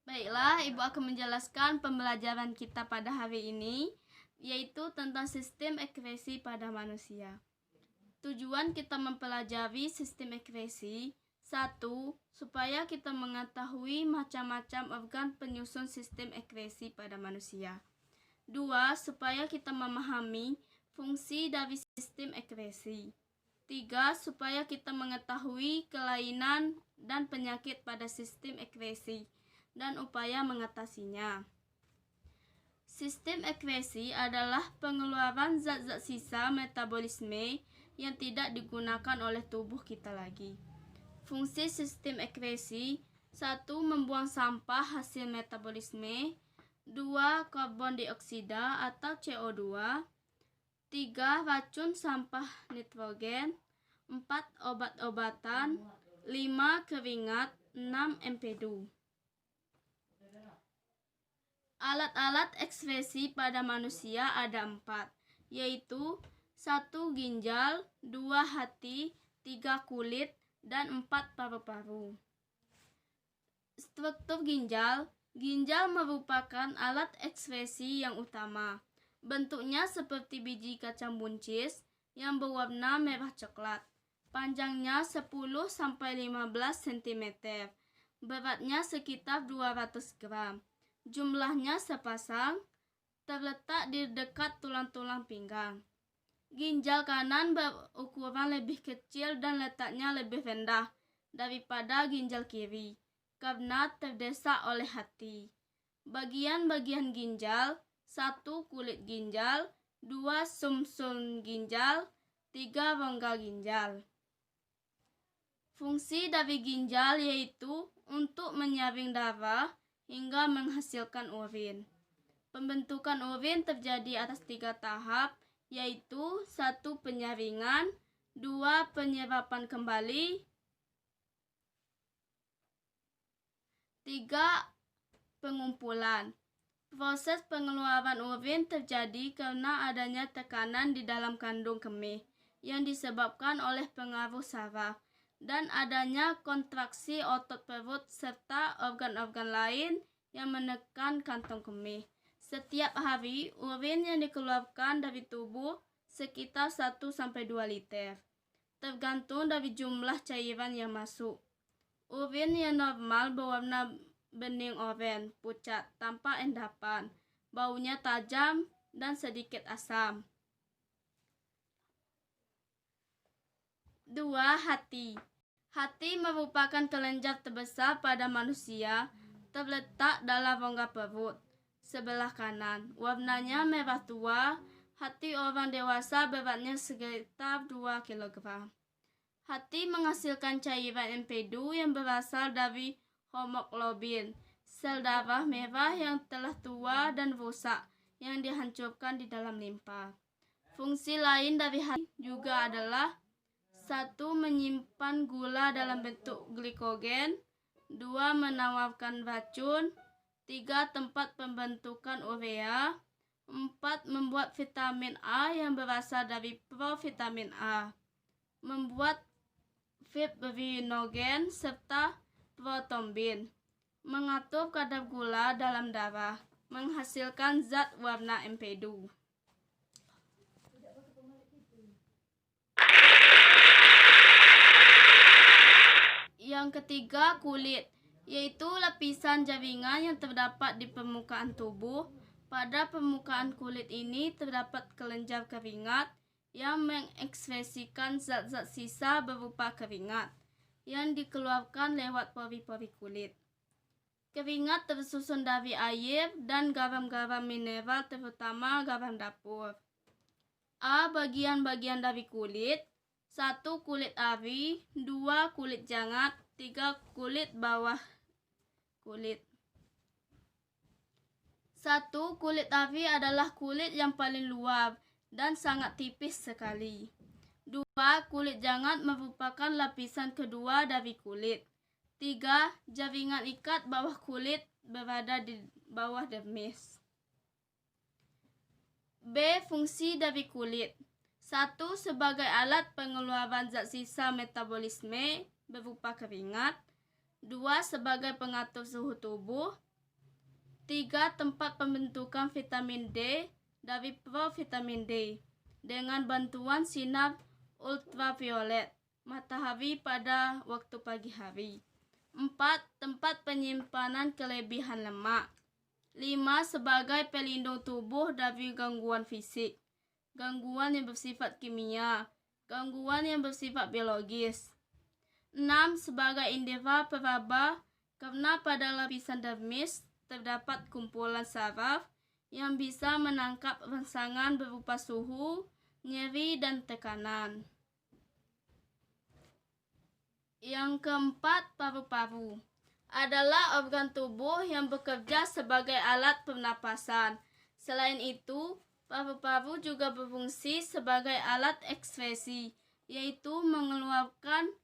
Baiklah, Ibu akan menjelaskan pembelajaran kita pada hari ini, yaitu tentang sistem ekskresi pada manusia. Tujuan kita mempelajari sistem ekskresi: 1. Supaya kita mengetahui macam-macam organ penyusun sistem ekskresi pada manusia. 2. Supaya kita memahami fungsi dari sistem ekskresi. 3. Supaya kita mengetahui kelainan dan penyakit pada sistem ekskresi dan upaya mengatasinya. Sistem ekskresi adalah pengeluaran zat-zat sisa metabolisme yang tidak digunakan oleh tubuh kita lagi. Fungsi sistem ekskresi: 1. Membuang sampah hasil metabolisme. 2. Karbon dioksida atau CO2. 3. Racun sampah nitrogen. 4. Obat-obatan. 5. Keringat. 6. empedu. Alat-alat ekskresi pada manusia ada 4, yaitu 1. Ginjal, 2. Hati, 3. Kulit, dan 4. paru-paru. Struktur ginjal. Ginjal merupakan alat ekskresi yang utama. Bentuknya seperti biji kacang buncis yang berwarna merah coklat. Panjangnya 10-15 cm. Beratnya sekitar 200 gram. Jumlahnya sepasang, terletak di dekat tulang-tulang pinggang. Ginjal kanan berukuran lebih kecil dan letaknya lebih rendah daripada ginjal kiri karena terdesak oleh hati. Bagian-bagian ginjal: 1. Kulit ginjal. 2. Sumsum ginjal. 3. Rongga ginjal. Fungsi dari ginjal yaitu untuk menyaring darah hingga menghasilkan urin. Pembentukan urin terjadi atas 3 tahap, yaitu 1. Penyaringan, 2. Penyerapan kembali, 3. Pengumpulan. Proses pengeluaran urin terjadi karena adanya tekanan di dalam kandung kemih yang disebabkan oleh pengaruh saraf dan adanya kontraksi otot perut serta organ-organ lain yang menekan kantong kemih. Setiap hari, urin yang dikeluarkan dari tubuh sekitar 1-2 liter, tergantung dari jumlah cairan yang masuk. Urin yang normal berwarna bening oranye pucat tanpa endapan, baunya tajam, dan sedikit asam. 2. Hati. Hati merupakan kelenjar terbesar pada manusia, terletak dalam rongga perut sebelah kanan. Warnanya merah tua. Hati orang dewasa beratnya sekitar 2 kg. Hati menghasilkan cairan empedu yang berasal dari hemoglobin, sel darah merah yang telah tua dan rusak yang dihancurkan di dalam limpa. Fungsi lain dari hati juga adalah: 1. Menyimpan gula dalam bentuk glikogen. 2. Menawarkan racun. 3. Tempat pembentukan urea. 4. Membuat vitamin A yang berasal dari provitamin A. Membuat fibrinogen serta protombin. Mengatur kadar gula dalam darah. Menghasilkan zat warna empedu. Yang ketiga, kulit, yaitu lapisan jaringan yang terdapat di permukaan tubuh. Pada permukaan kulit ini terdapat kelenjar keringat yang mengekskresikan zat-zat sisa berupa keringat yang dikeluarkan lewat pori-pori kulit. Keringat tersusun dari air dan garam-garam mineral, terutama garam dapur. A. Bagian-bagian dari kulit. 1. Kulit ari. 2. Kulit jangat. 3. Kulit bawah kulit. 1. Kulit ari adalah kulit yang paling luar dan sangat tipis sekali. 2. Kulit jangat merupakan lapisan kedua dari kulit. 3. Jaringan ikat bawah kulit berada di bawah dermis. B. Fungsi dari kulit. 1. Sebagai alat pengeluaran zat sisa metabolisme berupa keringat. 2. Sebagai pengatur suhu tubuh. 3. Tempat pembentukan vitamin D dari provitamin D dengan bantuan sinar ultraviolet matahari pada waktu pagi hari. 4. Tempat penyimpanan kelebihan lemak. 5. Sebagai pelindung tubuh dari gangguan fisik, gangguan yang bersifat kimia, gangguan yang bersifat biologis. 6. Sebagai indera peraba karena pada lapisan dermis terdapat kumpulan saraf yang bisa menangkap rangsangan berupa suhu, nyeri, dan tekanan. Yang keempat, paru-paru adalah organ tubuh yang bekerja sebagai alat pernapasan. Selain itu, paru-paru juga berfungsi sebagai alat ekskresi, yaitu mengeluarkan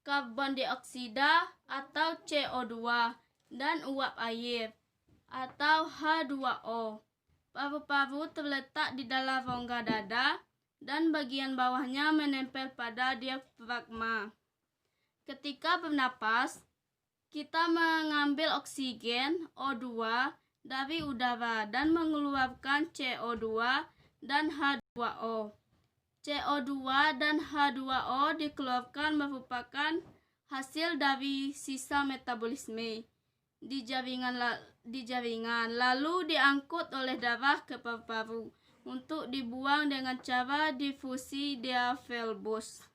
karbon dioksida atau CO2 dan uap air atau H2O. Paru-paru terletak di dalam rongga dada dan bagian bawahnya menempel pada diafragma. Ketika bernapas, kita mengambil oksigen O2 dari udara dan mengeluarkan CO2 dan H2O. CO2 dan H2O dikeluarkan merupakan hasil dari sisa metabolisme di jaringan lalu diangkut oleh darah ke paru-paru untuk dibuang dengan cara difusi diafilbus.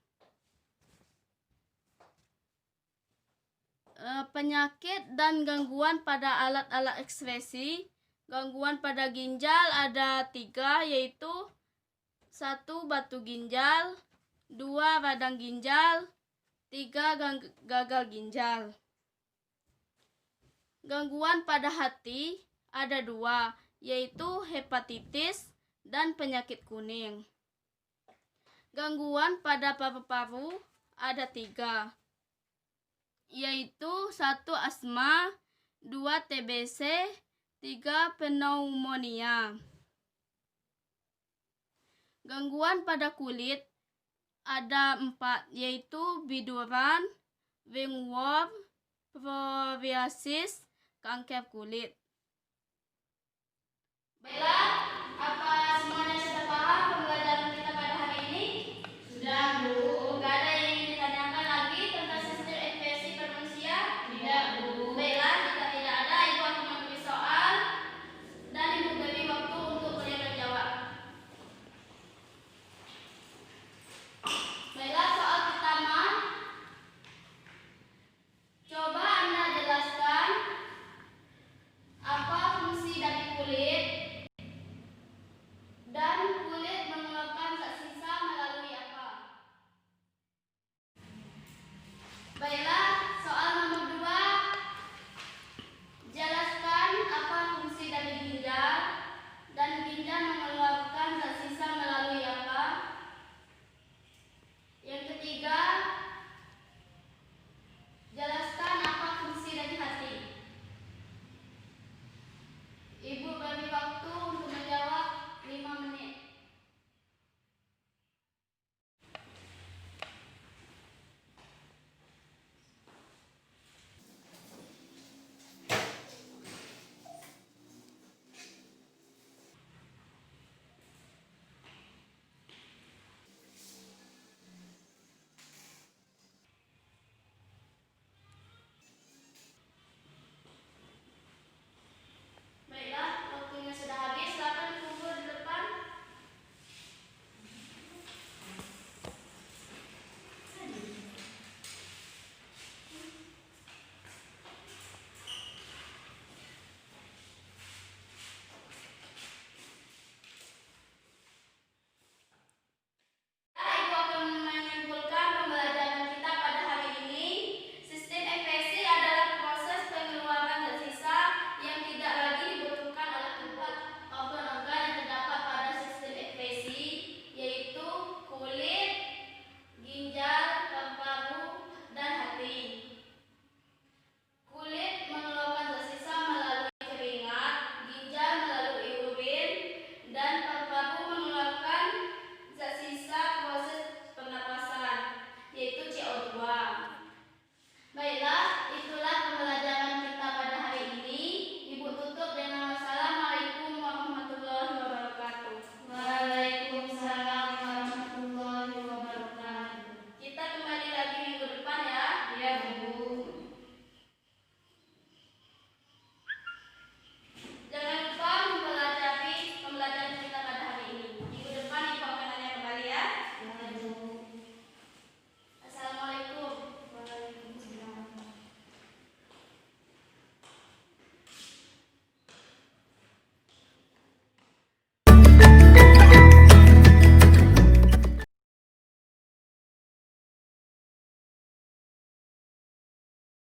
Penyakit dan gangguan pada alat-alat ekskresi. Gangguan pada ginjal ada 3, yaitu 1. Batu ginjal, 2. Radang ginjal, 3. Gagal ginjal. Gangguan pada hati ada 2, yaitu hepatitis dan penyakit kuning. Gangguan pada paru-paru ada 3, yaitu 1. Asma, 2. TBC, 3. pneumonia. Gangguan pada kulit ada 4, yaitu biduran, ringworm, psoriasis, kanker kulit. Baiklah, apa semuanya